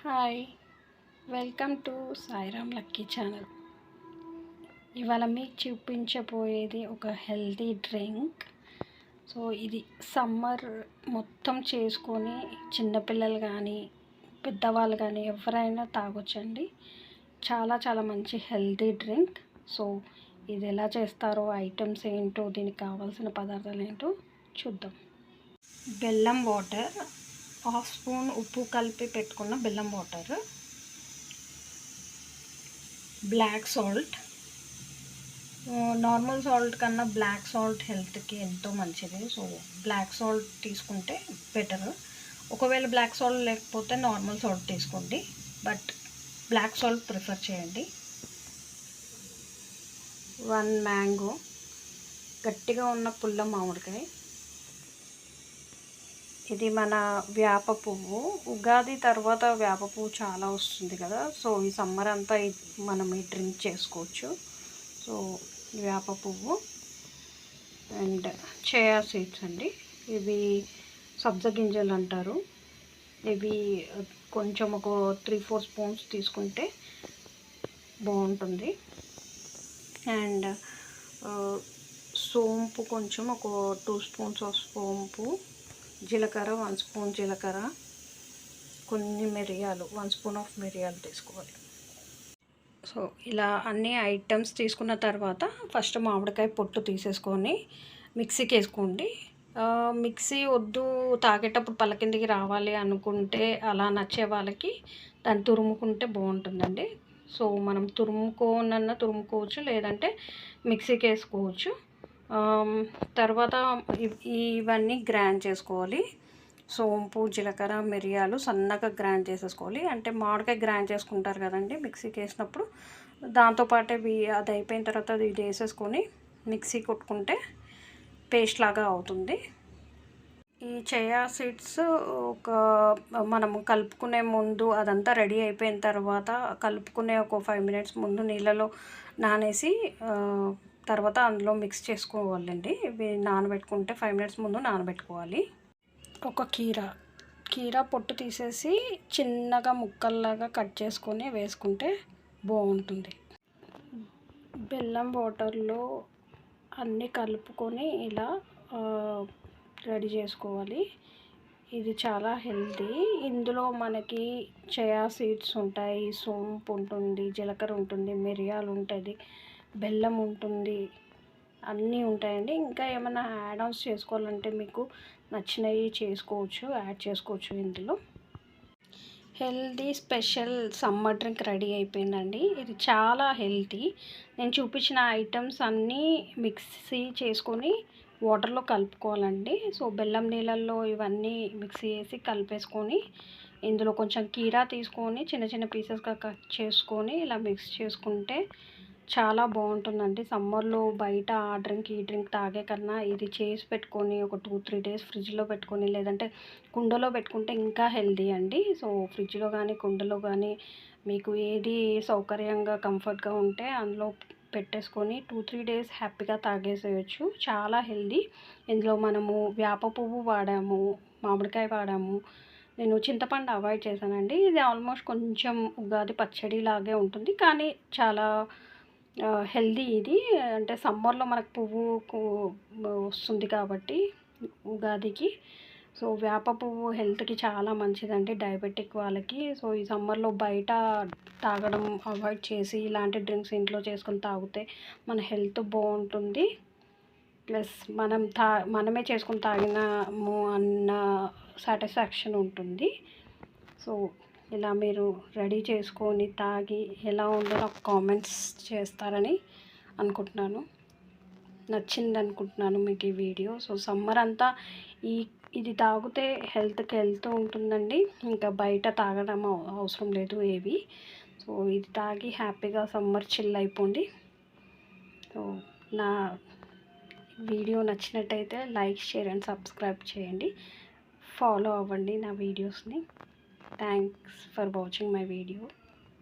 Hi, welcome to Sairam lucky channel. ఇవాళ మీకు చూపించబోయేది ఒక హెల్తీ డ్రింక్. సో ఇది సమ్మర్ మొత్తం చేసుకొని చిన్నపిల్లలు కానీ పెద్దవాళ్ళు కానీ ఎవరైనా తాగొచ్చండి. చాలా చాలా మంచి హెల్తీ డ్రింక్. సో ఇది ఎలా చేస్తారో, ఐటమ్స్ ఏంటో, దీనికి కావాల్సిన పదార్థాలు ఏంటో చూద్దాం. బెల్లం వాటర్, హాఫ్ స్పూన్ ఉప్పు కలిపి పెట్టుకున్న బెల్లం water, black salt. Normal salt కన్నా బ్లాక్ సాల్ట్ హెల్త్కి ఎంతో మంచిది. సో బ్లాక్ సాల్ట్ తీసుకుంటే బెటర్. ఒకవేళ బ్లాక్ సాల్ట్ లేకపోతే నార్మల్ సాల్ట్ తీసుకోండి, బట్ బ్లాక్ సాల్ట్ ప్రిఫర్ చేయండి. 1 మ్యాంగో, గట్టిగా ఉన్న పుల్ల మామిడికాయ. ఇది మన వేప పువ్వు. ఉగాది తర్వాత వేప పువ్వు చాలా వస్తుంది కదా, సో ఈ సమ్మర్ అంతా మనం ఈ డ్రింక్ చేసుకోవచ్చు. సో వేప పువ్వు అండ్ చియా సీడ్స్ అండి. ఇవి సబ్జా గింజలు అంటారు. ఇవి కొంచెం ఒక 3-4 స్పూన్స్ తీసుకుంటే బాగుంటుంది. అండ్ సోంపు కొంచెం ఒక 2 స్పూన్స్ ఆఫ్ సోంపు, జీలకర్ర 1 స్పూన్ జీలకర్ర, కొన్ని మిరియాలు 1 స్పూన్ ఆఫ్ మిరియాలు తీసుకోవాలి. సో ఇలా అన్ని ఐటమ్స్ తీసుకున్న తర్వాత ఫస్ట్ మామిడికాయ పొట్టు తీసేసుకొని మిక్సీకి వేసుకోండి. మిక్సీ వద్దు, తాగేటప్పుడు పళ్ళ కిందికి రావాలి అనుకుంటే, అలా నచ్చే వాళ్ళకి దాన్ని తురుముకుంటే బాగుంటుందండి. సో మనం తురుముకోవచ్చు, లేదంటే మిక్సీకి వేసుకోవచ్చు. తర్వాత ఇవన్నీ గ్రైండ్ చేసుకోవాలి. సోంపు, జీలకర్ర, మిరియాలు సన్నగా గ్రైండ్ చేసేసుకోవాలి. అంటే మామిడికాయ గ్రైండ్ చేసుకుంటారు కదండి మిక్సీకి వేసినప్పుడు, దాంతోపాటే అది అయిపోయిన తర్వాత ఇది వేసేసుకొని మిక్సీ కొట్టుకుంటే పేస్ట్ లాగా అవుతుంది. ఈ చియా సీడ్స్ మనము కలుపుకునే ముందు, అదంతా రెడీ అయిపోయిన తర్వాత కలుపుకునే ఒక 5 మినిట్స్ ముందు నీళ్ళలో నానేసి తర్వాత అందులో మిక్స్ చేసుకోవాలండి. ఇవి నానబెట్టుకుంటే 5 మినిట్స్ ముందు నానబెట్టుకోవాలి. ఒక కీరా పొట్టు తీసేసి చిన్నగా ముక్కల్లాగా కట్ చేసుకొని వేసుకుంటే బాగుంటుంది. బెల్లం వాటర్లో అన్నీ కలుపుకొని ఇలా రెడీ చేసుకోవాలి. ఇది చాలా హెల్తీ. ఇందులో మనకి చియా సీడ్స్ ఉంటాయి, సోంపు ఉంటుంది, జీలకర్ర ఉంటుంది, మిరియాలు ఉంటుంది, బెల్లం ఉంటుంది, అన్నీ ఉంటాయండి. ఇంకా ఏమైనా యాడ్ ఆన్స్ చేసుకోవాలంటే మీకు నచ్చినవి యాడ్ చేసుకోవచ్చు. ఇందులో healthy special summer drink ready అయిపోయిందండి. ఇది చాలా హెల్తీ. నేను చూపించిన ఐటమ్స్ అన్నీ మిక్సీ చేసుకొని వాటర్లో కలుపుకోవాలండి. సో బెల్లం నీళ్ళల్లో ఇవన్నీ మిక్సీ వేసి కలిపేసుకొని, ఇందులో కొంచెం కీరా తీసుకొని చిన్న చిన్న పీసెస్గా కట్ చేసుకొని ఇలా మిక్స్ చేసుకుంటే చాలా బాగుంటుందండి. సమ్మర్లో బయట ఆ డ్రింక్ ఈ డ్రింక్ తాగే కన్నా ఇది చేసి పెట్టుకొని ఒక 2-3 డేస్ ఫ్రిడ్జ్లో పెట్టుకొని, లేదంటే కుండలో పెట్టుకుంటే ఇంకా హెల్తీ అండి. సో ఫ్రిడ్జ్లో కానీ కుండలో కానీ మీకు ఏది సౌకర్యంగా కంఫర్ట్గా ఉంటే అందులో పెట్టేసుకొని 2-3 డేస్ హ్యాపీగా తాగేసేయచ్చు. చాలా హెల్తీ. ఇందులో మనము వేప పువ్వు వాడాము, మామిడికాయ వాడాము. నేను చింతపండు అవాయిడ్ చేశానండి. ఇది ఆల్మోస్ట్ కొంచెం ఉగాది పచ్చడి లాగే ఉంటుంది, కానీ చాలా హెల్తీ ఇది. అంటే సమ్మర్లో మనకు పువ్వు వస్తుంది కాబట్టి ఉగాదికి. సో వేప పువ్వు హెల్త్కి చాలా మంచిదండి, డయాబెటిక్ వాళ్ళకి. సో ఈ సమ్మర్లో బయట తాగడం అవాయిడ్ చేసి ఇలాంటి డ్రింక్స్ ఇంట్లో చేసుకొని తాగితే మన హెల్త్ బాగుంటుంది. ప్లస్ మనమే చేసుకొని తాగినాము అన్న సాటిస్ఫాక్షన్ ఉంటుంది. సో ఇలా మీరు రెడీ చేసుకొని తాగి ఎలా ఉందో నాకు కామెంట్స్ చేస్తారని అనుకుంటున్నాను. నచ్చింది అనుకుంటున్నాను మీకు ఈ వీడియో. సో సమ్మర్ అంతా ఇది తాగితే హెల్త్కి వెళ్తూ ఉంటుందండి. ఇంకా బయట తాగడం అవసరం లేదు ఏవి. సో ఇది తాగి హ్యాపీగా సమ్మర్ చిల్ అయిపోండి. సో నా వీడియో నచ్చినట్టయితే లైక్, షేర్ అండ్ సబ్స్క్రైబ్ చేయండి. ఫాలో అవ్వండి నా వీడియోస్ని. Thanks for watching my video.